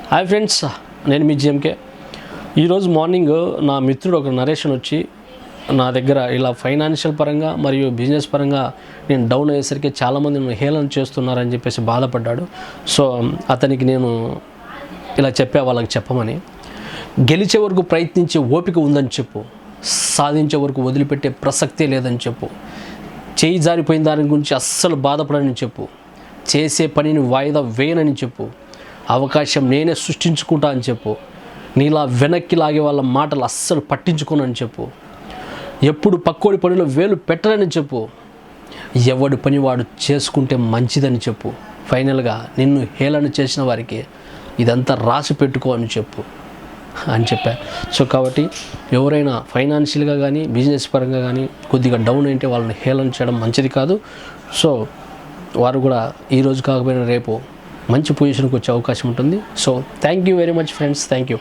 Hi friends, నేను మీ GMK. ఈరోజు morning నా మిత్రుడు ఒక నరేషన్ వచ్చి నా దగ్గర ఇలా ఫైనాన్షియల్ పరంగా మరియు బిజినెస్ పరంగా నేను డౌన్ అయ్యేసరికి చాలామంది నన్ను హేళన చేస్తున్నారని చెప్పేసి బాధపడ్డాడు. సో అతనికి నేను ఇలా వాళ్ళకి చెప్పమని, గెలిచే వరకు ప్రయత్నించే ఓపిక ఉందని చెప్పు, సాధించే వరకు వదిలిపెట్టే ప్రసక్తే లేదని చెప్పు, చేయి జారిపోయిన దాని గురించి అస్సలు బాధపడని చెప్పు, చేసే పనిని వాయిదా వేయనని చెప్పు, అవకాశం నేనే సృష్టించుకుంటా అని చెప్పు, నీలా వెనక్కి లాగే వాళ్ళ మాటలు అస్సలు పట్టించుకోనని చెప్పు, ఎప్పుడు పక్కోడి పనిలో వేలు పెట్టరని చెప్పు, ఎవడి పని వాడు చేసుకుంటే మంచిదని చెప్పు, ఫైనల్గా నిన్ను హేళన చేసిన వారికి ఇదంతా రాసి పెట్టుకో అని చెప్పు అని చెప్పారు. సో కాబట్టి ఎవరైనా ఫైనాన్షియల్గా కానీ బిజినెస్ పరంగా కానీ కొద్దిగా డౌన్ అయితే వాళ్ళని హేళన చేయడం మంచిది కాదు. సో వారు కూడా ఈరోజు కాకపోయినా రేపు మంచి పొజిషన్కి వచ్చే అవకాశం ఉంటుంది. So thank you very much friends, thank you.